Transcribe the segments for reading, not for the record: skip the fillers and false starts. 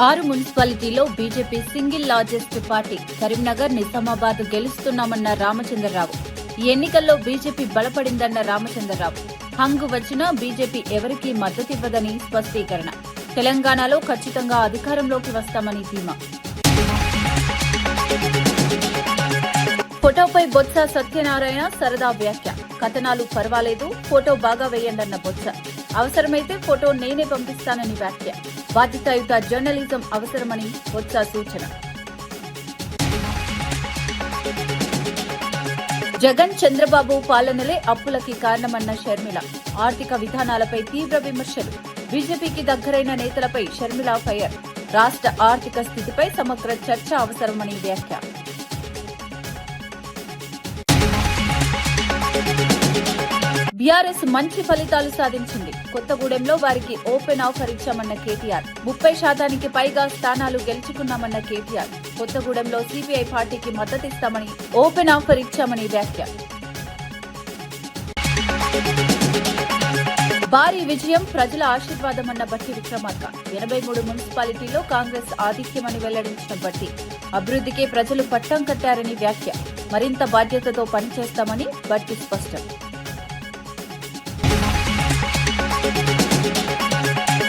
6 మున్సిపాలిటీలో BJP single largest party Karimnagar, Nizamabad గెలుస్తున్నామన్న రామచంద్రరావు. ఈ ఎన్నికల్లో బీజేపీ బలపడిందన్న రామచంద్రరావు. హంగు వచ్చినా బీజేపీ ఎవరికీ మద్దతివ్వదని స్పష్టీకరణ. తెలంగాణలో ఖచ్చితంగా అధికారంలోకి వస్తామని ధీమా. ఫోటోపై బొత్స సత్యనారాయణ సరదా వ్యాఖ్య. కథనాలు పర్వాలేదు, ఫోటో బాగా వేయండన్న బొత్స. అవసరమైతే ఫోటో నేనే పంపిస్తానని వ్యాఖ్య. బాధ్యతాయుత జర్నలిజం అవసరమని బొత్స సూచన. జగన్, చంద్రబాబు పాలనలే అప్పులకి కారణమన్న షర్మిల. ఆర్థిక విధానాలపై తీవ్ర విమర్శలు. బీజేపీకి దగ్గరైన నేతలపై షర్మిల ఫైర్. రాష్ట్ర ఆర్థిక స్థితిపై సమగ్ర చర్చ అవసరమని వ్యాఖ్య. బీఆర్ఎస్ మంచి ఫలితాలు సాధించింది. కొత్తగూడెంలో వారికి ఓపెన్ ఆఫర్ ఇచ్చామన్న కేటీఆర్. 30% పైగా స్థానాలు గెలుచుకున్నామన్న కేటీఆర్. కొత్తగూడెంలో సిపిఐ పార్టీకి మద్దతిస్తామని ఓపెన్ ఆఫర్ ఇచ్చామని వ్యాఖ్య. భారీ విజయం, ప్రజల ఆశీర్వాదమన్న బట్టి విక్రమార్క. 83 మున్సిపాలిటీల్లో కాంగ్రెస్ ఆధిక్యమని వెల్లడించిన బట్టి. అభివృద్ధికే ప్రజలు పట్టం కట్టారని వ్యాఖ్య. మరింత బాధ్యతతో పనిచేస్తామని బట్టి స్పష్టం.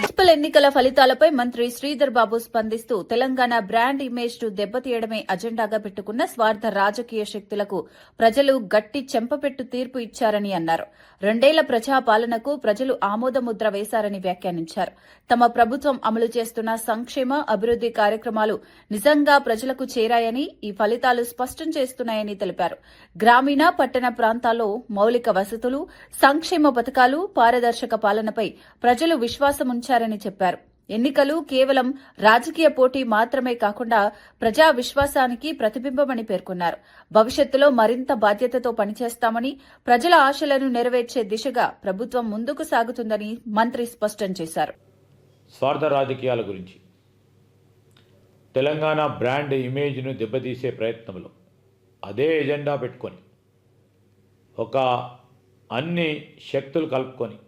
మున్సిపల్ ఎన్నికల ఫలితాలపై మంత్రి శ్రీధర్ బాబు స్పందిస్తూ తెలంగాణ బ్రాండ్ ఇమేజ్ ను దెబ్బతీయడమే అజెండాగా పెట్టుకున్న స్వార్థ రాజకీయ శక్తులకు ప్రజలు గట్టి చెంపపెట్టు తీర్పు ఇచ్చారని అన్నారు. 2 ఏళ్ల ప్రజాపాలనకు ప్రజలు ఆమోదముద్ర వేశారని వ్యాఖ్యానించారు. తమ ప్రభుత్వం అమలు చేస్తున్న సంక్షేమ, అభివృద్ది కార్యక్రమాలు నిజంగా ప్రజలకు చేరాయని ఈ ఫలితాలు స్పష్టం చేస్తున్నాయని తెలిపారు. గ్రామీణ, పట్టణ ప్రాంతాల్లో మౌలిక వసతులు, సంక్షేమ పథకాలు, పారదర్శక పాలనపై ప్రజలు విశ్వాసముంచారని చెప్పారు. ఎన్నికలు కేవలం రాజకీయ పోటీ మాత్రమే కాకుండా ప్రజా విశ్వాసానికి ప్రతిబింబమని పేర్కొన్నారు. భవిష్యత్తులో మరింత బాధ్యతతో పనిచేస్తామని, ప్రజల ఆశలను నెరవేర్చే దిశగా ప్రభుత్వం ముందుకు సాగుతుందని మంత్రి స్పష్టం చేశారు. స్వార్థ రాజకీయాల గురించి, తెలంగాణ బ్రాండ్ ఇమేజ్ను దెబ్బతీసే ప్రయత్నంలో అదే ఎజెండా పెట్టుకొని అన్ని శక్తులు కలుపుకొని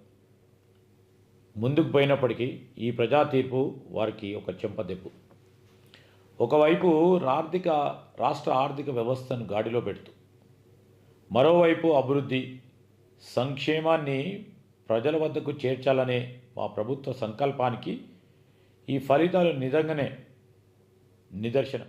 ముందుకు పోయినప్పటికీ ఈ ప్రజా తీర్పు వారికి ఒక చెంపదెబ్బు. ఒకవైపు రాష్ట్ర ఆర్థిక వ్యవస్థను గాడిలో పెడుతూ, మరోవైపు అభివృద్ధి, సంక్షేమాన్ని ప్రజల వద్దకు చేర్చాలనే మా ప్రభుత్వ సంకల్పానికి ఈ ఫలితాలు నిజంగానే నిదర్శనం.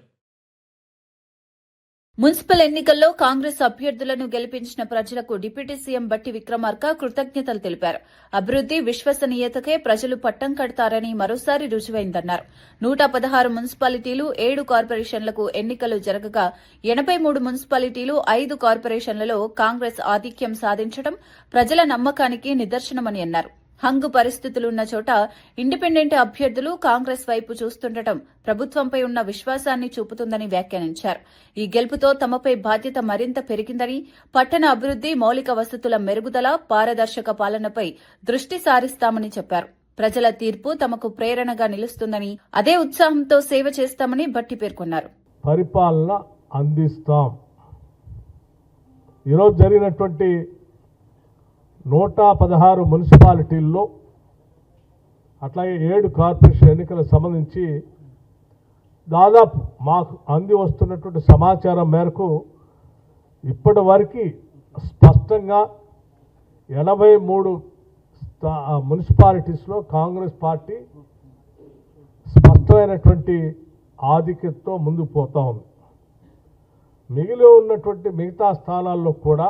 మున్సిపల్ ఎన్నికల్లో కాంగ్రెస్ అభ్యర్థులను గెలిపించిన ప్రజలకు డిప్యూటీ సీఎం బట్టి విక్రమార్క కృతజ్ఞతలు తెలిపారు. అభివృద్ది, విశ్వసనీయతకే ప్రజలు పట్టం కడతారని మరోసారి రుజువైందన్నారు. 116 మున్సిపాలిటీలు, 7 కార్పొరేషన్లకు ఎన్నికలు జరగగా 83 మున్సిపాలిటీలు, 5 కార్పొరేషన్లలో కాంగ్రెస్ ఆధిక్యం సాధించడం ప్రజల నమ్మకానికి నిదర్శనమని అన్నారు. హంగు పరిస్థితులున్న చోట ఇండిపెండెంట్ అభ్యర్థులు కాంగ్రెస్ వైపు చూస్తుండటం ప్రభుత్వంపై ఉన్న విశ్వాసాన్ని చూపుతుందని వ్యాఖ్యానించారు. ఈ గెలుపుతో తమపై బాధ్యత మరింత పెరిగిందని, పట్టణ అభివృద్ది, మౌలిక వసతుల మెరుగుదల, పారదర్శక పాలనపై దృష్టి సారిస్తామని చెప్పారు. ప్రజల తీర్పు తమకు ప్రేరణగా నిలుస్తుందని, అదే ఉత్సాహంతో సేవ చేస్తామని బట్టి పేర్కొన్నారు. పరిపాలన అందిస్తాం. ఈరోజు జరిగినటువంటి 116 మున్సిపాలిటీల్లో, అట్లాగే 7 కార్పొరేషన్ ఎన్నికలకు సంబంధించి దాదాపు మాకు అంది వస్తున్నటువంటి సమాచారం మేరకు ఇప్పటి వరకు స్పష్టంగా 83 మున్సిపాలిటీస్లో కాంగ్రెస్ పార్టీ స్పష్టమైనటువంటి ఆధిక్యతతో ముందుకు పోతా ఉంది. మిగిలి ఉన్నటువంటి మిగతా స్థానాల్లో కూడా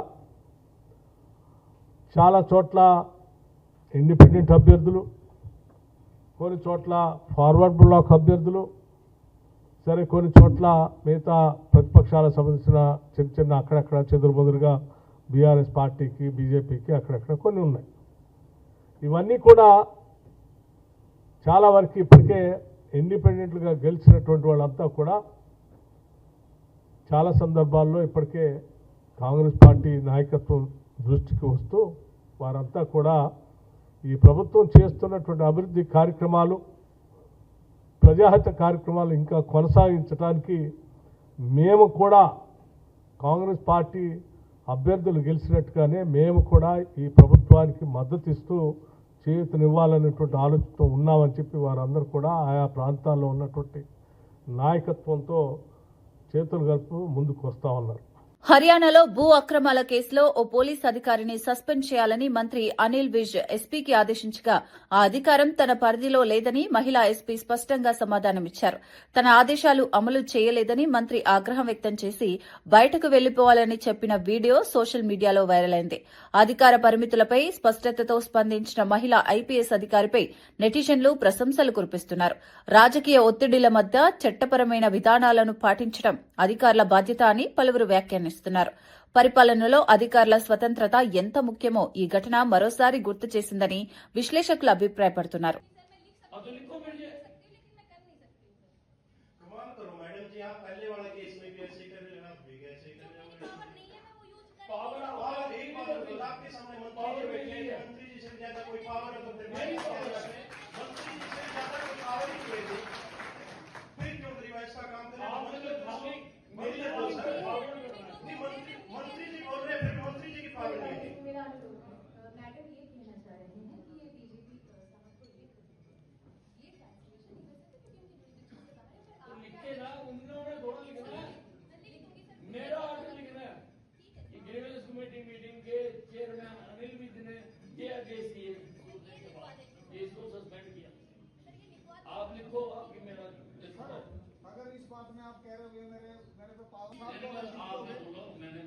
చాలా చోట్ల ఇండిపెండెంట్ అభ్యర్థులు, కొన్ని చోట్ల ఫార్వర్డ్ బ్లాక్ అభ్యర్థులు, సరే కొన్ని చోట్ల మిగతా ప్రతిపక్షాలకు సంబంధించిన చిన్న అక్కడక్కడ చెదురుమదురుగా బీఆర్ఎస్ పార్టీకి, బీజేపీకి అక్కడక్కడ కొన్ని ఉన్నాయి. ఇవన్నీ కూడా చాలా వరకు ఇప్పటికే ఇండిపెండెంట్లుగా గెలిచినటువంటి వాళ్ళంతా కూడా చాలా సందర్భాల్లో ఇప్పటికే కాంగ్రెస్ పార్టీ నాయకత్వం దృష్టికి వస్తూ వారంతా కూడా ఈ ప్రభుత్వం చేస్తున్నటువంటి అభివృద్ధి కార్యక్రమాలు, ప్రజాహిత కార్యక్రమాలు ఇంకా కొనసాగించడానికి మేము కూడా కాంగ్రెస్ పార్టీ అభ్యర్థులు గెలిచినట్టుగానే మేము కూడా ఈ ప్రభుత్వానికి మద్దతు ఇస్తూ చేయూతనివ్వాలనేటువంటి ఆలోచనతో ఉన్నామని చెప్పి వారందరూ కూడా ఆయా ప్రాంతాల్లో ఉన్నటువంటి నాయకత్వంతో చేతులు కలుపు ముందుకు వస్తూ ఉన్నారు. హర్యానాలో భూ అక్రమాల కేసులో ఓ పోలీస్ అధికారిని సస్పెండ్ చేయాలని మంత్రి అనిల్ విజ్ ఎస్పీకి ఆదేశించగా ఆ అధికారం తన పరిధిలో లేదని మహిళా ఎస్పీ స్పష్టంగా సమాధానమిచ్చారు. తన ఆదేశాలు అమలు చేయలేదని మంత్రి ఆగ్రహం వ్యక్తం చేసి బయటకు వెళ్లిపోవాలని చెప్పిన వీడియో సోషల్ మీడియాలో వైరల్ అయింది. అధికార పరిమితులపై స్పష్టతతో స్పందించిన మహిళా ఐపీఎస్ అధికారిపై నెటిజన్లు ప్రశంసలు కురిపిస్తున్నారు. రాజకీయ ఒత్తిడిల మధ్య చట్టపరమైన విధానాలను పాటించడం అధికారుల బాధ్యత అని పలువురు వ్యాఖ్యానిస్తున్నారు. పరిపాలనలో అధికారుల స్వతంత్రత ఎంత ముఖ్యమో ఈ ఘటన మరోసారి గుర్తు చేసిందని విశ్లేషకులు అభిప్రాయపడుతున్నారు. मेरा आर्डर लिखना है कि ग्रीवेंस कमेटी मीटिंग के चेयरमैन अनिल विज ने ये आदेश दिए इसको सस्पेंड किया. आप लिखो आपकी मेरा अगर इस बात में आप कह रहे हो मेरे पे पावर आपने बोलो मैंने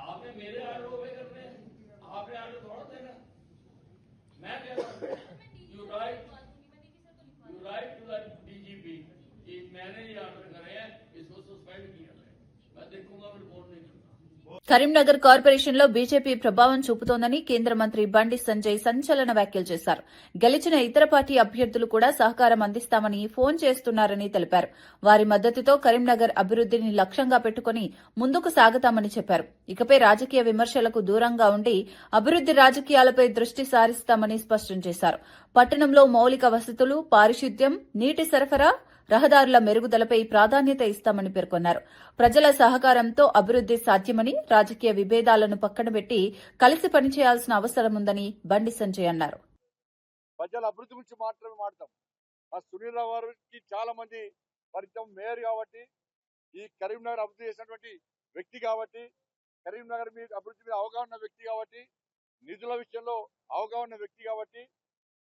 आपने मेरे आर्डर ओबे करने हैं. आपने आर्डर थोड़ा देना. मैं कह रहा हूँ you write to the DGP कि मैंने ये आर्डर करे हैं इसको सस्पेंड किया. मैं देखूंगा रिपोर्ट नहीं. కరీంనగర్ కార్పొరేషన్లో బీజేపీ ప్రభావం చూపుతోందని కేంద్ర మంత్రి బండి సంజయ్ సంచలన వ్యాఖ్యలు చేశారు. గెలిచిన ఇతర పార్టీ అభ్యర్థులు కూడా సహకారం అందిస్తామని ఫోన్ చేస్తున్నారని తెలిపారు. వారి మద్దతుతో కరీంనగర్ అభివృద్దిని లక్ష్యంగా పెట్టుకుని ముందుకు సాగుతామని చెప్పారు. ఇకపై రాజకీయ విమర్శలకు దూరంగా ఉండి అభివృద్ది రాజకీయాలపై దృష్టి సారిస్తామని స్పష్టం చేశారు. పట్టణంలో మౌలిక వసతులు, పారిశుద్ధ్యం, నీటి సరఫరా, రహదారుల మెరుగుదలపై ప్రాధాన్యత ఇస్తామని పేర్కొన్నారు. ప్రజల సహకారంతో అభివృద్ది సాధ్యమని, రాజకీయ విభేదాలను పక్కనబెట్టి కలిసి పనిచేయాల్సిన అవసరముందని బండి సంజయ్ అన్నారు. ప్రజల అభివృద్ధి గురించి మాత్రమే మాట్లాడతాం. ఆ సునీల్ రావు గారికి చాలా మంది పరిచయం, మేయర్ కాబట్టి, ఈ కరీంనగర్ అభివృద్ధి చేసినటువంటి వ్యక్తి కాబట్టి, కరీంనగర్ మీద అభివృద్ధి మీద అవగాహన వ్యక్తి కాబట్టి, నిధుల విషయంలో అవగాహన వ్యక్తి కాబట్టి,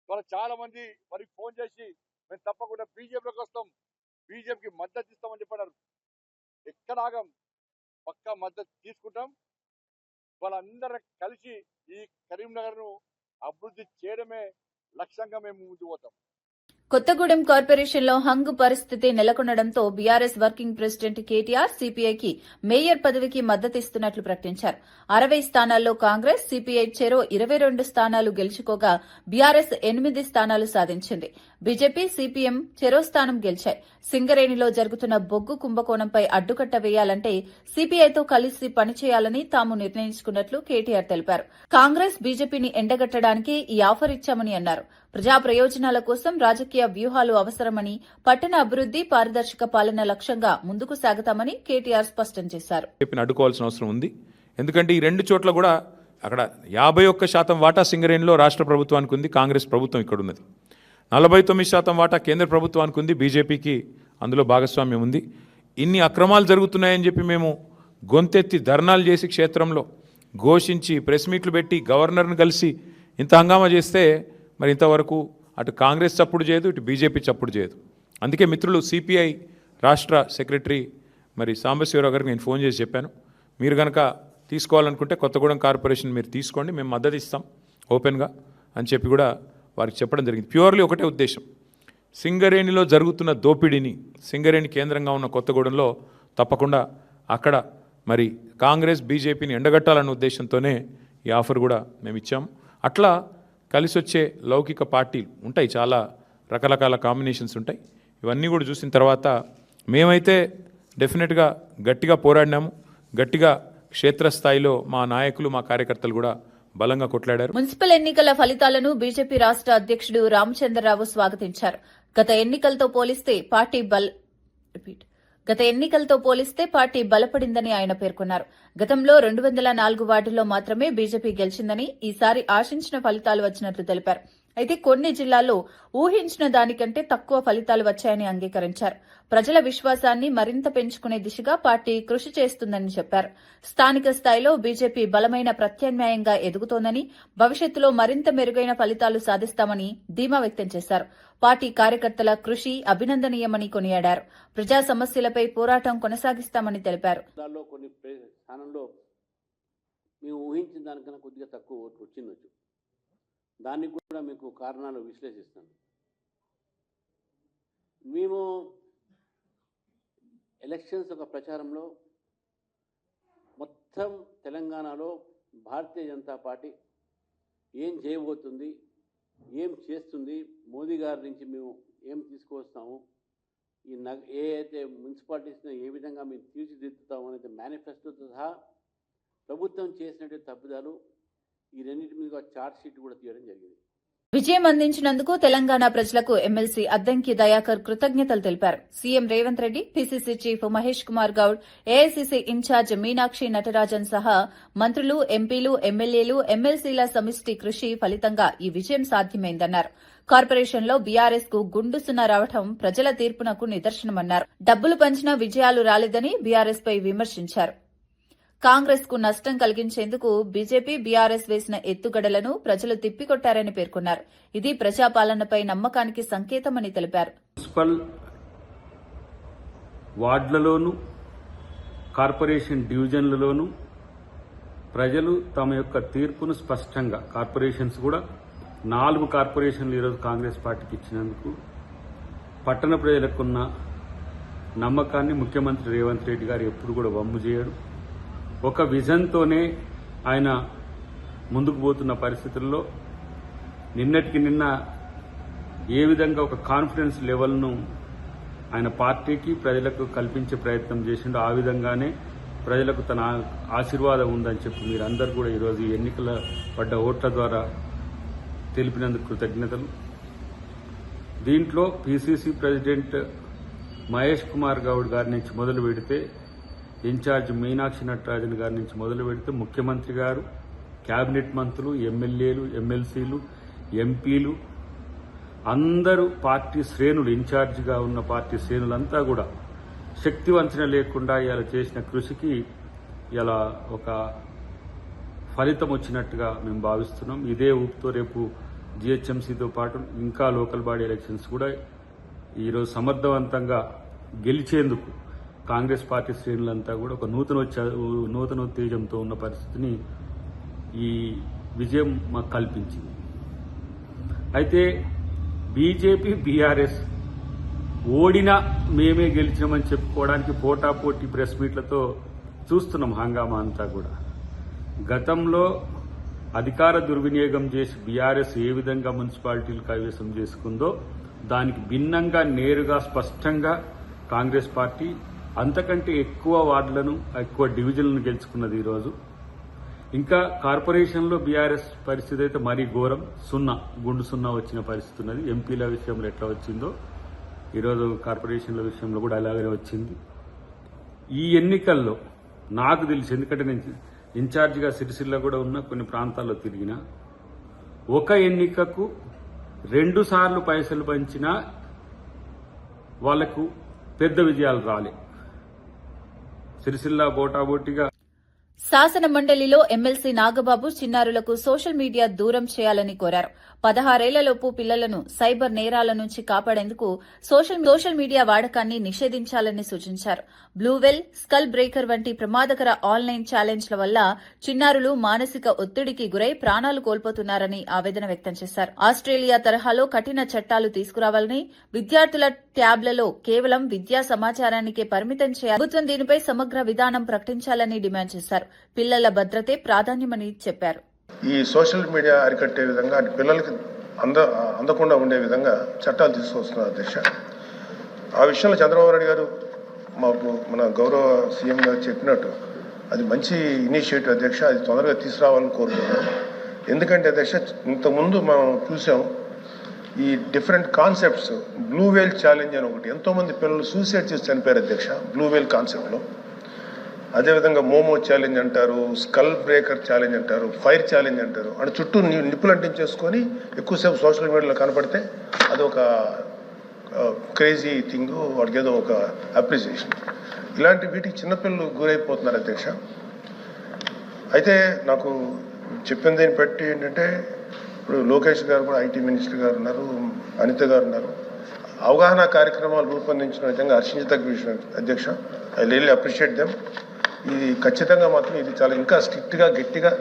వాళ్ళు చాలా మంది మరి ఫోన్ చేసి మేము తప్పకుండా బీజేపీలోకి వస్తాం, బీజేపీకి మద్దతు ఇస్తామని చెప్పారు. ఎక్కడ ఆగం, పక్కా మద్దతు తీసుకుంటాం. వాళ్ళందరం కలిసి ఈ కరీంనగర్ను అభివృద్ధి చేయడమే లక్ష్యంగా మేము ముందుకు పోతాం. కొత్తగూడెం కార్పొరేషన్లో హంగ్ పరిస్థితి నెలకొనడంతో బీఆర్ఎస్ వర్కింగ్ ప్రెసిడెంట్ కేటీఆర్ సీపీఐకి మేయర్ పదవికి మద్దతిస్తున్నట్లు ప్రకటించారు. 60 స్థానాల్లో కాంగ్రెస్, సీపీఐ చెరో 22 స్థానాలు గెలుచుకోగా బీఆర్ఎస్ 8 స్థానాలు సాధించింది. బీజేపీ, సీపీఎం చెరో స్థానం గెలిచాయి. సింగరేణిలో జరుగుతున్న బొగ్గు కుంభకోణంపై అడ్డుకట్ట వేయాలంటే సీపీఐతో కలిసి పనిచేయాలని తాము నిర్ణయించుకున్నట్లు కేటీఆర్ తెలిపారు. కాంగ్రెస్, బీజేపీని ఎండగట్టడానికి ఈ ఆఫర్ ఇచ్చామని అన్నారు. ప్రజా ప్రయోజనాల కోసం రాజకీయ వ్యూహాలు అవసరమని, పట్టణ అభివృద్ది, పారదర్శక పాలన లక్ష్యంగా ముందుకు సాగుతామని కేటీఆర్ స్పష్టం చేశారు. అడ్డుకోవాల్సిన అవసరం ఉంది. ఎందుకంటే ఈ రెండు చోట్ల కూడా అక్కడ 51% వాటా సింగరేణిలో రాష్ట్ర ప్రభుత్వానికి ఉంది, కాంగ్రెస్ ప్రభుత్వం ఇక్కడ ఉన్నది. 49% వాటా కేంద్ర ప్రభుత్వానికి ఉంది, బీజేపీకి అందులో భాగస్వామ్యం ఉంది. ఇన్ని అక్రమాలు జరుగుతున్నాయని చెప్పి మేము గొంతెత్తి ధర్నాలు చేసి క్షేత్రంలో ఘోషించి ప్రెస్ మీట్లు పెట్టి గవర్నర్ను కలిసి ఇంత హంగామా చేస్తే మరి ఇంతవరకు అటు కాంగ్రెస్ చప్పుడు చేయదు, ఇటు బీజేపీ చప్పుడు చేయదు. అందుకే మిత్రులు సిపిఐ రాష్ట్ర సెక్రటరీ మరి సాంబశివరావు గారికి నేను ఫోన్ చేసి చెప్పాను, మీరు కనుక తీసుకోవాలనుకుంటే కొత్తగూడెం కార్పొరేషన్ మీరు తీసుకోండి, మేము మద్దతు ఇస్తాం ఓపెన్గా అని చెప్పి కూడా వారికి చెప్పడం జరిగింది. ప్యూర్లీ ఒకటే ఉద్దేశం, సింగరేణిలో జరుగుతున్న దోపిడీని, సింగరేణి కేంద్రంగా ఉన్న కొత్తగూడెంలో తప్పకుండా అక్కడ మరి కాంగ్రెస్, బీజేపీని ఎండగట్టాలన్న ఉద్దేశంతోనే ఈ ఆఫర్ కూడా మేము ఇచ్చాము. అట్లా కలిసి వచ్చే లౌకిక పార్టీలు ఉంటాయి, చాలా రకరకాల కాంబినేషన్స్ ఉంటాయి. ఇవన్నీ కూడా చూసిన తర్వాత మేమైతే డెఫినెట్గా గట్టిగా పోరాడినాము, గట్టిగా క్షేత్రస్థాయిలో మా నాయకులు, మా కార్యకర్తలు కూడా బలంగా కొట్లాడారు. మున్సిపల్ ఎన్నికల ఫలితాలను బీజేపీ రాష్ట్ర అధ్యక్షుడు రామచంద్రరావు స్వాగతించారు. గత ఎన్నికలతో పోలిస్తే పార్టీ బలపడిందని ఆయన పేర్కొన్నారు. గతంలో 204 వార్డుల్లో మాత్రమే బీజేపీ గెలిచిందని ఈసారి ఆశించిన ఫలితాలు వచ్చినట్లు తెలిపారు. అయితే కొన్ని జిల్లాల్లో ఊహించిన దానికంటే తక్కువ ఫలితాలు వచ్చాయని అంగీకరించారు. ప్రజల విశ్వాసాన్ని మరింత పెంచుకునే దిశగా పార్టీ కృషి చేస్తుందని చెప్పారు. స్థానిక స్థాయిలో బీజేపీ బలమైన ప్రత్యామ్నాయంగా ఎదుగుతోందని, భవిష్యత్తులో మరింత మెరుగైన ఫలితాలు సాధిస్తామని ధీమా వ్యక్తం చేశారు. పార్టీ కార్యకర్తల కృషి అభినందనీయమని కొనియాడారు. ప్రజా సమస్యలపై పోరాటం కొనసాగిస్తామని తెలిపారు. కొన్ని స్థానంలో మేము ఊహించిన దానికన్నా కొద్దిగా తక్కువ ఓట్లు వచ్చిండొచ్చు. దానికి కూడా మీకు కారణాలు విశ్లేషిస్తాను. మేము ఎలక్షన్స్ ఒక ప్రచారంలో మొత్తం తెలంగాణలో భారతీయ జనతా పార్టీ ఏం చేయబోతుంది, ఏం చేస్తుంది, మోదీ గారి నుంచి మేము ఏం తీసుకువస్తాము, ఏ అయితే మున్సిపాలిటీస్ని ఏ విధంగా మేము తీర్చిదిద్దుతాము అనేది మేనిఫెస్టోతో సహా ప్రభుత్వం చేసినటువంటి తప్పిదాలు ఈ రెండింటి మీద చార్జ్ షీట్ కూడా తీయడం జరిగింది. విజయం అందించినందుకు తెలంగాణ ప్రజలకు ఎమ్మెల్సీ అద్దంకి దయాకర్ కృతజ్ఞతలు తెలిపారు. CM Revanth Reddy, PCC chief Mahesh Kumar Goud, AICC incharge Meenakshi Natarajan సహా మంత్రులు, ఎంపీలు, ఎమ్మెల్యేలు, ఎమ్మెల్సీల సమిష్టి కృషి ఫలితంగా ఈ విజయం సాధ్యమైందన్నారు. కార్పొరేషన్లో బీఆర్ఎస్ కు గుండు సున్నా రావడం ప్రజల తీర్పునకు నిదర్శనమన్నారు. డబ్బులు పంచినా విజయాలు రాలేదని బీఆర్ఎస్ పై విమర్శించారు. కాంగ్రెస్ కు నష్టం కలిగించేందుకు బీజేపీ, బీఆర్ఎస్ వేసిన ఎత్తుగడలను ప్రజలు తిప్పికొట్టారని పేర్కొన్నారు. ఇది ప్రజాపాలనపై నమ్మకానికి సంకేతమని తెలిపారు. మున్సిపల్ వార్డులలోనూ కార్పొరేషన్ డివిజన్లలోనూ ప్రజలు తమ యొక్క తీర్పును స్పష్టంగా, కార్పొరేషన్స్ కూడా 4 కార్పొరేషన్లు ఈరోజు కాంగ్రెస్ పార్టీకి ఇచ్చినందుకు పట్టణ ప్రజలకున్న నమ్మకాన్ని ముఖ్యమంత్రి రేవంత్ రెడ్డి గారు ఎప్పుడు కూడా వమ్ము చేయడు. ఒక విజన్తోనే ఆయన ముందుకు పోతున్న పరిస్థితుల్లో నిన్నటికి నిన్న ఏ విధంగా ఒక కాన్ఫిడెన్స్ లెవెల్ను ఆయన పార్టీకి, ప్రజలకు కల్పించే ప్రయత్నం చేసిండో ఆ విధంగానే ప్రజలకు తన ఆశీర్వాదం ఉందని చెప్పి మీరందరూ కూడా ఈరోజు ఎన్నికల పడ్డ ఓట్ల ద్వారా తెలిపినందుకు కృతజ్ఞతలు. దీంట్లో పీసీసీ ప్రెసిడెంట్ మహేష్ కుమార్ గౌడ్ గారి నుంచి మొదలు పెడితే, ఇన్ఛార్జ్ మీనాక్షి నటరాజన్ గారి నుంచి మొదలు పెడితే ముఖ్యమంత్రి గారు, కేబినెట్ మంత్రులు, ఎమ్మెల్యేలు, ఎమ్మెల్సీలు, ఎంపీలు అందరూ పార్టీ శ్రేణులు, ఇన్ఛార్జిగా ఉన్న పార్టీ శ్రేణులంతా కూడా శక్తి వంచన లేకుండా ఇలా చేసిన కృషికి ఇలా ఒక ఫలితం వచ్చినట్టుగా మేము భావిస్తున్నాం. ఇదే ఊపుతో రేపు జీహెచ్ఎంసీతో పాటు ఇంకా లోకల్ బాడీ ఎలక్షన్స్ కూడా ఈరోజు సమర్థవంతంగా గెలిచేందుకు కాంగ్రెస్ పార్టీ శ్రేణులంతా కూడా ఒక నూతన ఉత్తేజంతో ఉన్న పరిస్థితిని ఈ విజయం మాకు కల్పించింది. అయితే బీజేపీ, బీఆర్ఎస్ ఓడినా మేమే గెలిచామని చెప్పుకోవడానికి పోటాపోటీ ప్రెస్ మీట్లతో చూస్తున్నాం హంగామా అంతా కూడా. గతంలో అధికార దుర్వినియోగం చేసి బీఆర్ఎస్ ఏ విధంగా మున్సిపాలిటీలు కైవసం చేసుకుందో దానికి భిన్నంగా, నేరుగా, స్పష్టంగా కాంగ్రెస్ పార్టీ అంతకంటే ఎక్కువ వార్డులను, ఎక్కువ డివిజన్లను గెలుచుకున్నది ఈరోజు. ఇంకా కార్పొరేషన్లో బీఆర్ఎస్ పరిస్థితి అయితే మరీ ఘోరం, గుండు సున్నా వచ్చిన పరిస్థితి ఉన్నది. ఎంపీల విషయంలో ఎట్లా వచ్చిందో ఈరోజు కార్పొరేషన్ల విషయంలో కూడా అలాగనే వచ్చింది. ఈ ఎన్నికల్లో నాకు తెలిసి, ఎందుకంటే నేను ఇన్ఛార్జిగా సిరిసిల్ల కూడా ఉన్న కొన్ని ప్రాంతాల్లో తిరిగిన, ఒక ఎన్నికకు 2 సార్లు పైసలు పంచినా వాళ్లకు పెద్ద విజయాలు రాలే. సిరిసిల్ల బోటాబోటిగా. శాసన మండలిలో ఎమ్మెల్సీ నాగబాబు చిన్నారులకు సోషల్ మీడియా దూరం చేయాలని కోరారు. 16 ఏళ్లలోపు పిల్లలను సైబర్ నేరాల నుంచి కాపాడేందుకు సోషల్ మీడియా వాడకాన్ని నిషేధించాలని సూచించారు. బ్లూవెల్, స్కల్ బ్రేకర్ వంటి ప్రమాదకర ఆన్లైన్ ఛాలెంజ్ల వల్ల చిన్నారులు మానసిక ఒత్తిడికి గురై ప్రాణాలు కోల్పోతున్నారని ఆవేదన వ్యక్తం చేశారు. ఆస్ట్రేలియా తరహాలో కఠిన చట్టాలు తీసుకురావాలని, విద్యార్థుల ట్యాబ్లలో కేవలం విద్యా సమాచారానికే పరిమితం చేయాలి, ప్రభుత్వం దీనిపై సమగ్ర విధానం ప్రకటించాలని డిమాండ్ చేశారు. పిల్లల భద్రతే ప్రాధాన్యమని చెప్పారు. ఈ సోషల్ మీడియా అరికట్టే విధంగా, పిల్లలకి అందకుండా ఉండే విధంగా చట్టాలు తీసుకొస్తున్నారు అధ్యక్ష. ఆ విషయంలో చంద్రబాబు నాయుడు గారు మాకు మన గౌరవ సీఎం గారు చెప్పినట్టు అది మంచి ఇనిషియేటివ్ అధ్యక్ష. అది తొందరగా తీసుకురావాలని కోరుతున్నాం. ఎందుకంటే అధ్యక్ష, ఇంతకుముందు మనం చూసాం ఈ డిఫరెంట్ కాన్సెప్ట్స్. బ్లూవేల్ ఛాలెంజ్ అని ఒకటి, ఎంతోమంది పిల్లలు సూసైడ్ చేసి చనిపోయారు అధ్యక్ష బ్లూవేల్ కాన్సెప్ట్లో. అదేవిధంగా మోమో ఛాలెంజ్ అంటారు, స్కల్ బ్రేకర్ ఛాలెంజ్ అంటారు, ఫైర్ ఛాలెంజ్ అంటారు. అంటే చుట్టూ నిప్పులు అంటించేసుకొని ఎక్కువసేపు సోషల్ మీడియాలో కనపడితే అదొక క్రేజీ థింగ్, వాడికి ఏదో ఒక అప్రిసియేషన్. ఇలాంటి వీటికి చిన్నపిల్లలు గురైపోతున్నారు అధ్యక్ష. అయితే నాకు చెప్పిన దీన్ని బట్టి ఏంటంటే, ఇప్పుడు లోకేష్ గారు కూడా ఐటీ మినిస్టర్ గారు ఉన్నారు, అనిత గారు ఉన్నారు. అవగాహన కార్యక్రమాలు రూపొందించిన విధంగా హర్షించదగ్గ విషయం అధ్యక్ష. I really appreciate them. ఇది ఖచ్చితంగా మాత్రం ఇది చాలా ఇంకా స్ట్రిక్ట్గా గట్టిగా.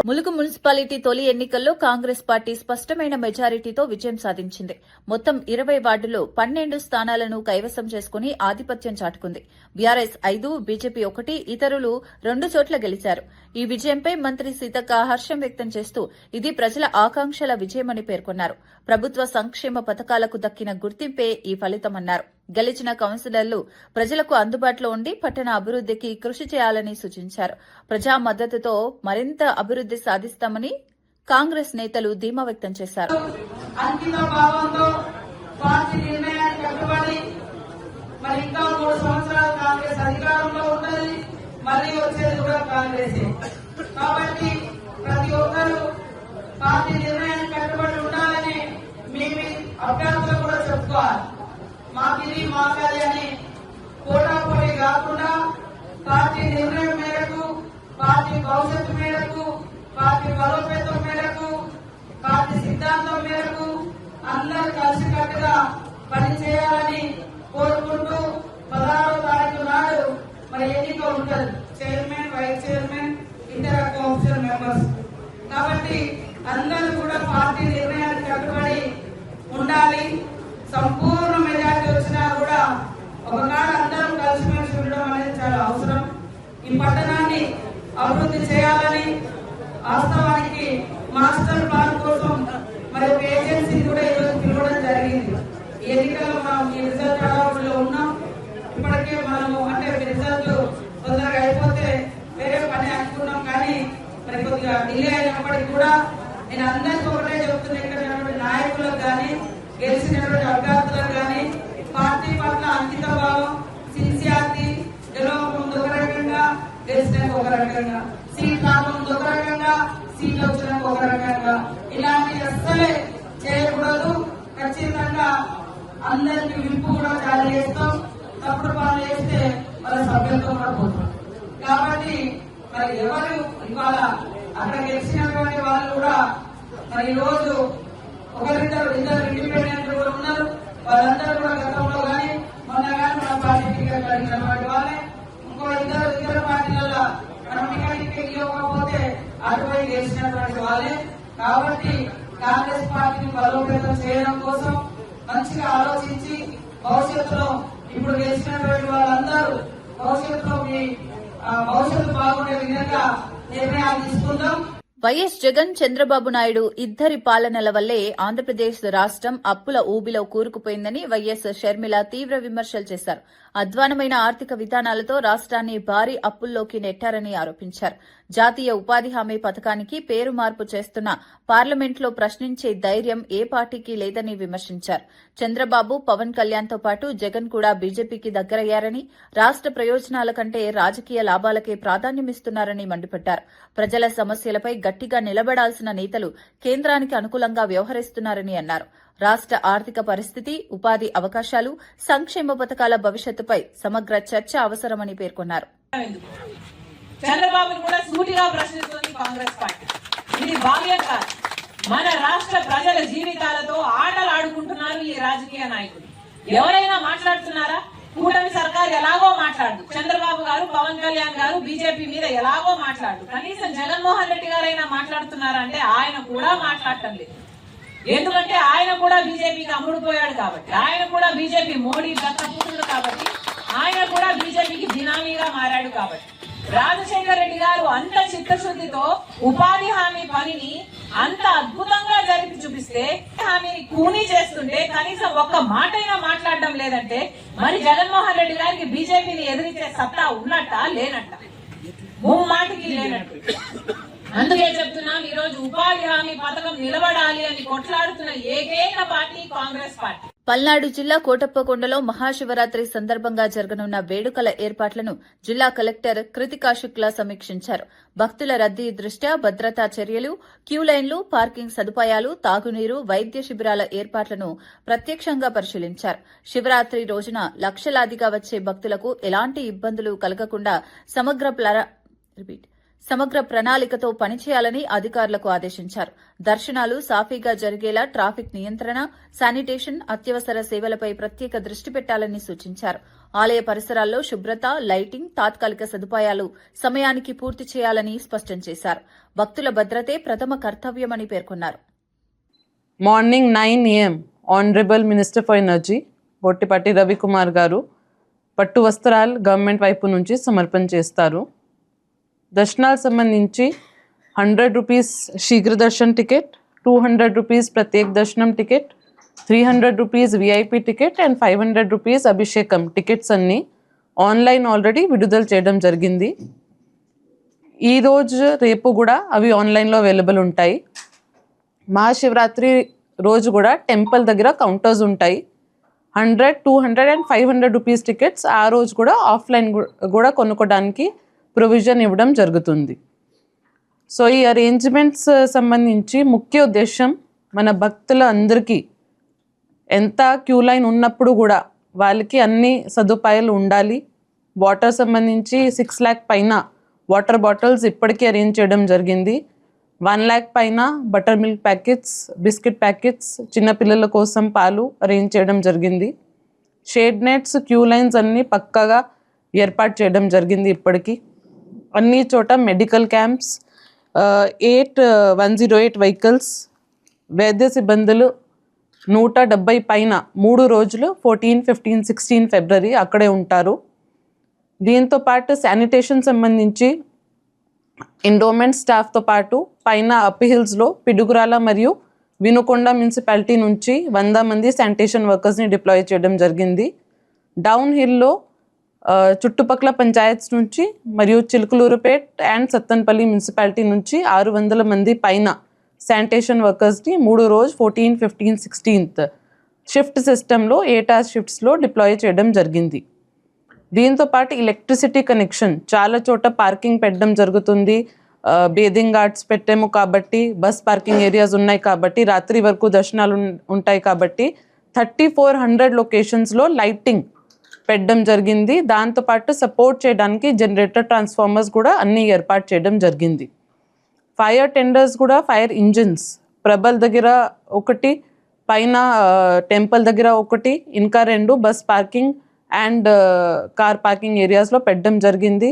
ములుగు మున్సిపాలిటీ తొలి ఎన్నికల్లో కాంగ్రెస్ పార్టీ స్పష్టమైన మెజారిటీతో విజయం సాధించింది. మొత్తం 20 వార్డుల్లో 12 స్థానాలను కైవసం చేసుకుని ఆధిపత్యం చాటుకుంది. బీఆర్ఎస్ 5, బీజేపీ 1, ఇతరులు 2 చోట్ల గెలిచారు. ఈ విజయంపై మంత్రి సీతక్క హర్షం వ్యక్తం చేస్తూ ఇది ప్రజల ఆకాంక్షల విజయమని పేర్కొన్నారు. ప్రభుత్వ సంక్షేమ పథకాలకు దక్కిన గుర్తింపే ఈ ఫలితమన్నారు. గెలిచిన కౌన్సిలర్లు ప్రజలకు అందుబాటులో ఉండి పట్టణ అభివృద్దికి కృషి చేయాలని సూచించారు. ప్రజా మద్దతుతో మరింత అభివృద్ది సాధిస్తామని కాంగ్రెస్ నేతలు ధీమా వ్యక్తం చేశారు. మాకిది మాకాలి అని పోటాపోటీ కాకుండా పార్టీ నిర్ణయం మేరకు, పార్టీ భవిష్యత్తు మేరకు, పార్టీ బలోపేతం మేరకు, పార్టీ సిద్ధాంతం మేరకు అందరూ కలిసికట్టుగా పనిచేయాలని కోరుకుంటూ 16వ తారీఖు నాడు మరి ఎన్నిక ఉంటుంది. చైర్మన్, వైస్ చైర్మన్, ఇతర కౌన్సిల్ మెంబర్స్. కాబట్టి అందరూ కూడా పార్టీ నిర్ణయానికి కట్టుబడి ఉండాలి. సంపూర్ణ మెజార్టీ వచ్చినా కూడా ఒకనాడు అందరం కలిసిమెలిసి ఉండడం అనేది చాలా అవసరం. ఈ పట్టణాన్ని అభివృద్ధి చేయాలని వాస్తవానికి మాస్టర్ ప్లాన్ కోసం మరి ఒక ఏజెన్సీ కూడా ఈరోజు పిలవడం జరిగింది. ఈ ఎన్నికల్లో మనం ఈ రిజల్ట్ అడవుల్లో ఉన్నాం. ఇప్పటికే మనము అంటే రిజల్ట్ తొందరగా అయిపోతే వేరే పని అనుకున్నాం, కానీ మరి కొద్దిగా డిలే అయినప్పటికీ కూడా నేను అందరికీ ఒకటే చెప్తున్నా, ఇక్కడ నాయకులకు కానీ గెలిచినటువంటి అభ్యర్థులకు కానీ పార్టీ పట్ల అంకిత భావం, సిన్సియారిటీ, గెలవక ముందు ఒక రకంగా, గెలిచినాక ఒక రకంగా, సీట్ రాక ముందు ఒక రకంగా, సీట్ వచ్చినాక ఒక రకంగా, ఇలాంటి అస్సలే చేయకూడదు. ఖచ్చితంగా అందరికి వింపు కూడా జారీ చేస్తాం. తప్పుడు పనులు చేస్తే వాళ్ళ సభ్యత్వం కూడా పోతాం. కాబట్టి మరి ఎవరు ఇవాళ అక్కడ గెలిచినటువంటి వాళ్ళు కూడా మరి ఈ రోజు ఇద్దరు ఇండిపెండెంట్ కూడా ఉన్నారు. వాళ్ళందరూ కూడా గతంలో కానీ మొన్న కానీ మన పార్టీ టికెట్ అడిగినటువంటి వాళ్ళే. ఇంకో ఇతర పార్టీలలో మనం టికెట్ ఇవ్వకపోతే అటువైపు గెలిచినటువంటి వాళ్ళే. కాబట్టి కాంగ్రెస్ పార్టీని బలోపేతం చేయడం కోసం మంచిగా ఆలోచించి భవిష్యత్తులో ఇప్పుడు గెలిచినటువంటి వాళ్ళందరూ భవిష్యత్తులో మీ భవిష్యత్తు బాగుండే విధంగా నిర్ణయాలు తీసుకుందాం. వైఎస్ జగన్, చంద్రబాబు నాయుడు ఇద్దరి పాలనల వల్లే ఆంధ్రప్రదేశ్ రాష్ట్రం అప్పుల ఊబిలో కూరుకుపోయిందని వైఎస్ షర్మిల తీవ్ర విమర్శలు చేశారు. అధ్వానమైన ఆర్థిక విధానాలతో రాష్ట్రాన్ని భారీ అప్పుల్లోకి నెట్టారని ఆరోపించారు. జాతీయ ఉపాధి హామీ పథకానికి పేరు మార్పు చేస్తున్న పార్లమెంట్లో ప్రశ్నించే ధైర్యం ఏ పార్టీకి లేదని విమర్శించారు. చంద్రబాబు, పవన్ కళ్యాణ్తో పాటు జగన్ కూడా బీజేపీకి దగ్గరయ్యారని, రాష్ట్ర ప్రయోజనాల కంటే రాజకీయ లాభాలకే ప్రాధాన్యమిస్తున్నారని మండిపడ్డారు. ప్రజల సమస్యలపై గట్టిగా నిలబడాల్సిన నేతలు కేంద్రానికి అనుకూలంగా వ్యవహరిస్తున్నారని అన్నారు. రాష్ట్ర ఆర్థిక పరిస్థితి, ఉపాధి అవకాశాలు, సంక్షేమ పథకాల భవిష్యత్తుపై సమగ్ర చర్చ అవసరమని పేర్కొన్నారు. చంద్రబాబును కూడా సూటిగా ప్రశ్నిస్తుంది కాంగ్రెస్ పార్టీ. ఇది భావ్యం కాదు. మన రాష్ట్ర ప్రజల జీవితాలతో ఆటలు ఆడుకుంటున్నారు ఈ రాజకీయ నాయకులు. ఎవరైనా మాట్లాడుతున్నారా? కూటమి సర్కార్ ఎలాగో మాట్లాడు, చంద్రబాబు గారు, పవన్ కళ్యాణ్ గారు బీజేపీ మీద ఎలాగో మాట్లాడు, కనీసం జగన్మోహన్ రెడ్డి గారైనా మాట్లాడుతున్నారంటే ఆయన కూడా మాట్లాడటం లేదు. ఎందుకంటే ఆయన కూడా బీజేపీకి అమ్ముడుపోయాడు కాబట్టి, ఆయన కూడా బీజేపీ మోడీ దత్తపుత్రుడు కాబట్టి, ఆయన కూడా బీజేపీకి బినామీగా మారాడు కాబట్టి. రాజశేఖర రెడ్డి గారు అంత చిత్తశుద్ధితో ఉపాధి హామీ పనిని అంత అద్భుతంగా జరిపి చూపిస్తే, హామీని కూనీ చేస్తుంటే కనీసం ఒక్క మాటైనా మాట్లాడడం లేదంటే మరి జగన్మోహన్ రెడ్డి గారికి బీజేపీని ఎదిరించే సత్తా ఉన్నట్ట లేనట్ట? ముమ్మాటికి లేనట్టు. అందుకే చెప్తున్నాం, ఈ రోజు ఉపాధి హామీ పథకం నిలబడాలి అని కొట్లాడుతున్న ఏకైక పార్టీ కాంగ్రెస్ పార్టీ. పల్నాడు జిల్లా కోటప్పకొండలో మహాశివరాత్రి సందర్భంగా జరగనున్న వేడుకల ఏర్పాట్లను జిల్లా కలెక్టర్ కృతికా శుక్లా సమీక్షించారు. భక్తుల రద్దీ దృష్ట్యా భద్రతా చర్యలు, క్యూలైన్లు, పార్కింగ్ సదుపాయాలు, తాగునీరు, వైద్య శిబిరాల ఏర్పాట్లను ప్రత్యక్షంగా పరిశీలించారు. శివరాత్రి రోజున లక్షలాదిగా వచ్చే భక్తులకు ఎలాంటి ఇబ్బందులు కలగకుండా సమగ్ర ప్రణాళికతో పనిచేయాలని అధికారులకు ఆదేశించారు. దర్శనాలు సాఫీగా జరిగేలా ట్రాఫిక్ నియంత్రణ, శానిటేషన్, అత్యవసర సేవలపై ప్రత్యేక దృష్టి పెట్టాలని సూచించారు. ఆలయ పరిసరాల్లో శుభ్రత, లైటింగ్, తాత్కాలిక సదుపాయాలు సమయానికి పూర్తి చేయాలని స్పష్టం చేశారు. భక్తుల భద్రతే ప్రథమ కర్తవ్యమని పేర్కొన్నారు. Morning 9 AM honourable minister for energy Gottipati Ravikumar గారు పట్టు వస్త్రాలు గవర్నమెంట్ వైపు నుంచి సమర్పణ చేస్తారు. దర్శనాలకు సంబంధించి 100 రూపీస్ శీఘ్ర దర్శన్ టికెట్, 200 రూపీస్ ప్రత్యేక దర్శనం ticket, 300 rupees VIP ticket and 500 rupees అభిషేకం టికెట్స్ అన్నీ ఆన్లైన్ ఆల్రెడీ విడుదల చేయడం జరిగింది. ఈరోజు రేపు కూడా అవి ఆన్లైన్లో అవైలబుల్ ఉంటాయి. మహాశివరాత్రి రోజు కూడా టెంపుల్ దగ్గర కౌంటర్స్ ఉంటాయి. 100, 200 అండ్ 500 రూపీస్ టికెట్స్ ఆ రోజు కూడా ఆఫ్లైన్ కూడా కొనుక్కోవడానికి ప్రొవిజన్ ఇవ్వడం జరుగుతుంది. సో ఈ అరేంజ్మెంట్స్ సంబంధించి ముఖ్య ఉద్దేశం మన భక్తుల అందరికీ ఎంత క్యూ లైన్ ఉన్నప్పుడు కూడా వాళ్ళకి అన్ని సదుపాయాలు ఉండాలి. వాటర్ సంబంధించి 6 lakh పైన వాటర్ బాటిల్స్ ఇప్పటికీ అరేంజ్ చేయడం జరిగింది. 1 lakh పైన butter milk packets, biscuit packets, చిన్నపిల్లల కోసం పాలు అరేంజ్ చేయడం జరిగింది. షేడ్ నెట్స్, క్యూ లైన్స్ అన్నీ పక్కాగా ఏర్పాటు చేయడం జరిగింది. ఇప్పటికీ అన్ని చోట మెడికల్ క్యాంప్స్, 108 వెహికల్స్, వైద్య సిబ్బందులు 170 పైన 3 రోజులు 14, 15, 16 ఫిబ్రవరి అక్కడే ఉంటారు. దీంతో పాటు శానిటేషన్ సంబంధించి ఎండోమెంట్ స్టాఫ్తో పాటు పైన అప్ హిల్స్లో పిడుగురాల మరియు వినుకొండ మున్సిపాలిటీ నుంచి 100 మంది శానిటేషన్ వర్కర్స్ని డిప్లాయ్ చేయడం జరిగింది. డౌన్ హిల్లో చుట్టుపక్కల పంచాయత్స్ నుంచి మరియు చిలుకలూరుపేట్ అండ్ సత్తన్పల్లి మున్సిపాలిటీ నుంచి 600 మంది పైన శానిటేషన్ వర్కర్స్ని 3 రోజు 14, 15, 16th షిఫ్ట్ సిస్టంలో 8 hours షిఫ్ట్స్లో డిప్లాయ్ చేయడం జరిగింది. దీంతో పాటు ఎలక్ట్రిసిటీ కనెక్షన్ చాలా చోట పార్కింగ్ పెట్టడం జరుగుతుంది. బేదింగ్ గార్డ్స్ పెట్టాము కాబట్టి, బస్ పార్కింగ్ ఏరియాస్ ఉన్నాయి కాబట్టి, రాత్రి వరకు దర్శనాలు ఉంటాయి కాబట్టి 3400 లొకేషన్స్లో లైటింగ్ పెట్టడం జరిగింది. దాంతోపాటు సపోర్ట్ చేయడానికి జనరేటర్ ట్రాన్స్ఫార్మర్స్ కూడా అన్నీ ఏర్పాటు చేయడం జరిగింది. ఫైర్ టెండర్స్ కూడా, ఫైర్ ఇంజిన్స్ ప్రభల్ దగ్గర 1, పైన టెంపుల్ దగ్గర 1, ఇంకా 2 bus parking and car parking ఏరియాస్లో పెట్టడం జరిగింది.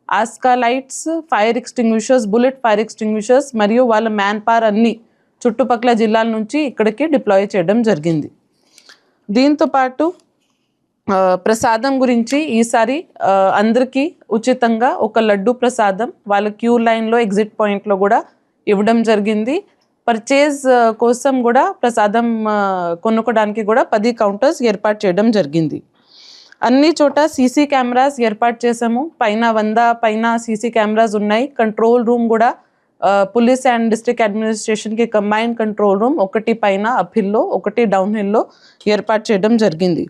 Aska lights, fire extinguishers, bullet fire extinguishers మరియు వాళ్ళ మ్యాన్ పవర్ అన్ని చుట్టుపక్కల జిల్లాల నుంచి ఇక్కడికి డిప్లాయ్ చేయడం జరిగింది. దీంతోపాటు ప్రసాదం గురించి ఈసారి అందరికీ ఉచితంగా ఒక లడ్డు ప్రసాదం వాళ్ళ క్యూ లైన్లో ఎగ్జిట్ పాయింట్లో కూడా ఇవ్వడం జరిగింది. పర్చేజ్ కోసం కూడా ప్రసాదం కొనుక్కోవడానికి కూడా 10 కౌంటర్స్ ఏర్పాటు చేయడం జరిగింది. అన్ని చోట సీసీ కెమెరాస్ ఏర్పాటు చేసాము. పైన 100 పైన సీసీ కెమెరాస్ ఉన్నాయి. కంట్రోల్ రూమ్ కూడా పోలీస్ అండ్ డిస్ట్రిక్ట్ అడ్మినిస్ట్రేషన్కి కంబైన్డ్ కంట్రోల్ రూమ్ 1 పైన అప్ హిల్లో, 1 డౌన్ హిల్లో ఏర్పాటు చేయడం జరిగింది.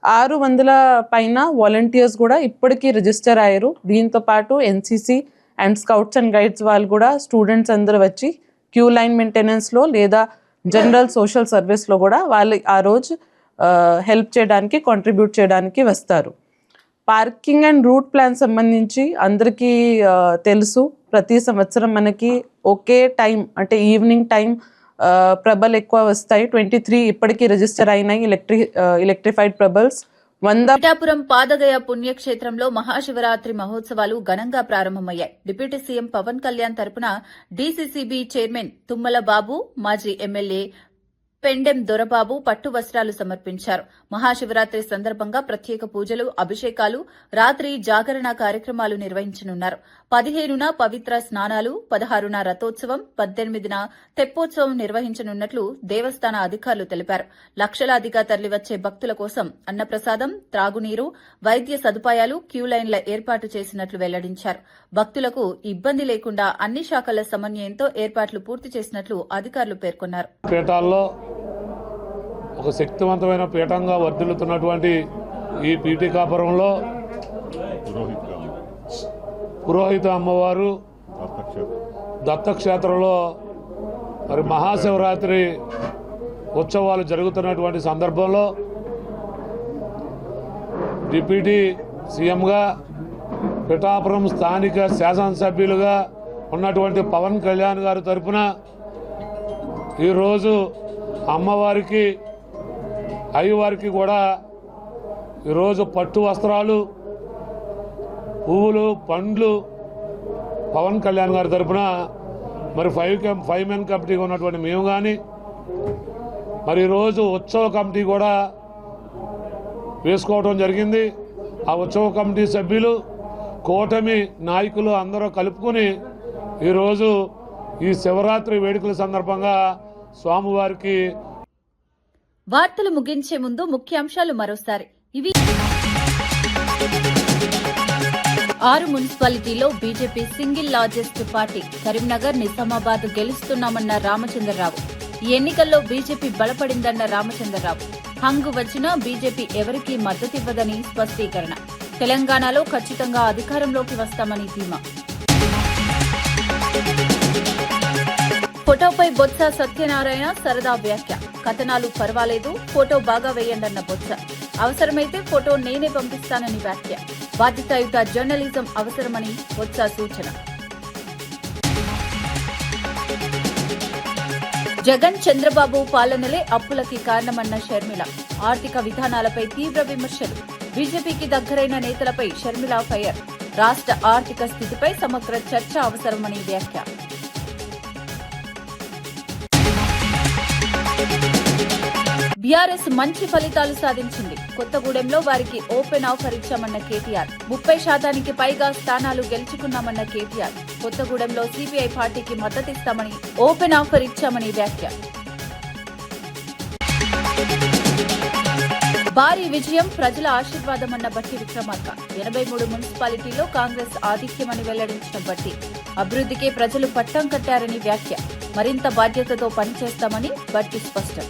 600 పైన వాలంటీర్స్ కూడా ఇప్పటికీ రిజిస్టర్ అయ్యారు. దీంతో పాటు NCC and scouts and guides వాళ్ళు కూడా స్టూడెంట్స్ అందరూ వచ్చి క్యూ లైన్ మెయింటెనెన్స్లో లేదా జనరల్ సోషల్ సర్వీస్లో కూడా వాళ్ళు ఆ రోజు హెల్ప్ చేయడానికి, కాంట్రిబ్యూట్ చేయడానికి వస్తారు. పార్కింగ్ అండ్ రూట్ ప్లాన్ సంబంధించి అందరికీ తెలుసు. ప్రతి సంవత్సరం మనకి ఒకే టైం అంటే ఈవినింగ్ టైం ప్రభల్ ఎక్కువ వస్తాయి. 23 ఇప్పటికీ రిజిస్టర్ అయినాయి ఎలక్ట్రిఫైడ్ ప్రభల్స్. పిఠాపురం పాదగయ పుణ్యక్షేత్రంలో మహాశివరాత్రి మహోత్సవాలు ఘనంగా ప్రారంభమయ్యాయి. డిప్యూటీ సీఎం పవన్ కళ్యాణ్ తరపున డీసీసీబీ చైర్మన్ తుమ్మల బాబు, మాజీ ఎమ్మెల్యే పెండెం దొరబాబు పట్టు వస్త్రాలు సమర్పించారు. మహాశివరాత్రి సందర్భంగా ప్రత్యేక పూజలు, అభిషేకాలు, రాత్రి జాగరణ కార్యక్రమాలు నిర్వహించనున్నారు. 15న పవిత్ర స్నానాలు, 16న రథోత్సవం, 18న తెప్పోత్సవం నిర్వహించనున్నట్లు దేవస్థాన అధికారులు తెలిపారు. లక్షలాదిగా తరలివచ్చే భక్తుల కోసం అన్నప్రసాదం, త్రాగునీరు, వైద్య సదుపాయాలు, క్యూలైన్ల ఏర్పాటు చేసినట్లు వెల్లడించారు. భక్తులకు ఇబ్బంది లేకుండా అన్ని శాఖల సమన్వయంతో ఏర్పాట్లు పూర్తి చేసినట్లు అధికారులు పేర్కొన్నారు. ఒక శక్తివంతమైన పీఠంగా వర్ధిల్లుతున్నటువంటి ఈ పీఠికాపురంలో పురోహిత అమ్మవారు దత్తక్షేత్రంలో మరి మహాశివరాత్రి ఉత్సవాలు జరుగుతున్నటువంటి సందర్భంలో డిప్యూటీ సీఎంగా పిఠాపురం స్థానిక శాసనసభ్యులుగా ఉన్నటువంటి పవన్ కళ్యాణ్ గారి తరఫున ఈరోజు అమ్మవారికి అయ్యవారికి కూడా ఈరోజు పట్టు వస్త్రాలు, పువ్వులు, పండ్లు పవన్ కళ్యాణ్ గారి తరఫున మరి ఫైవ్ మెన్ కమిటీగా ఉన్నటువంటి మేము కానీ మరి ఈరోజు ఉత్సవ కమిటీ కూడా వేసుకోవడం జరిగింది. ఆ ఉత్సవ కమిటీ సభ్యులు, కూటమి నాయకులు అందరూ కలుపుకొని ఈరోజు ఈ శివరాత్రి వేడుకల సందర్భంగా స్వామివారికి. వార్తలు ముగించే ముందు ముఖ్యాంశాలు మరోసారి. ఇవి 6 మున్సిపాలిటీలో BJP single largest party. Karimnagar, Nizamabad గెలుస్తున్నామన్న రామచంద్రరావు. ఈ ఎన్నికల్లో బీజేపీ బలపడిందన్న రామచంద్రరావు. హంగు వచ్చినా బీజేపీ ఎవరికీ మద్దతివ్వదని స్పష్టీకరణ. తెలంగాణలో ఖచ్చితంగా అధికారంలోకి వస్తామని ధీమా. ఫోటోపై బొత్స సత్యనారాయణ సరదా వ్యాఖ్య. కథనాలు పర్వాలేదు, ఫోటో బాగా వేయండన్న బొత్స. అవసరమైతే ఫోటో నేనే పంపిస్తానని వ్యాఖ్య. బాధ్యతాయుత జర్నలిజం అవసరమని బొత్స సూచన. జగన్, చంద్రబాబు పాలనలే అప్పులకి కారణమన్న షర్మిల. ఆర్థిక విధానాలపై తీవ్ర విమర్శలు. బీజేపీకి దగ్గరైన నేతలపై షర్మిల ఫైర్. రాష్ట్ర ఆర్థిక స్థితిపై సమగ్ర చర్చ అవసరమని వ్యాఖ్య. బీఆర్ఎస్ మంచి ఫలితాలు సాధించింది. కొత్తగూడెంలో వారికి ఓపెన్ ఆఫర్ ఇచ్చామన్న కేటీఆర్. 30% పైగా స్థానాలు గెలుచుకున్నామన్న కేటీఆర్. కొత్తగూడెంలో సిపిఐ పార్టీకి మద్దతిస్తామని ఓపెన్ ఆఫర్ ఇచ్చామని వ్యాఖ్య. భారీ విజయం, ప్రజల ఆశీర్వాదమన్న బట్టి విక్రమార్క. 83 మున్సిపాలిటీల్లో కాంగ్రెస్ ఆధిక్యమని వెల్లడించిన బట్టి. అభివృద్ధికే ప్రజలు పట్టం కట్టారని వ్యాఖ్య. మరింత బాధ్యతతో పనిచేస్తామని బట్టి స్పష్టం.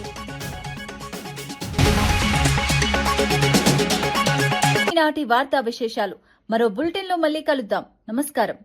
ఈనాటి వార్తా విశేషాలు. మరో బులెటిన్లో మళ్ళీ కలుద్దాం. నమస్కారం.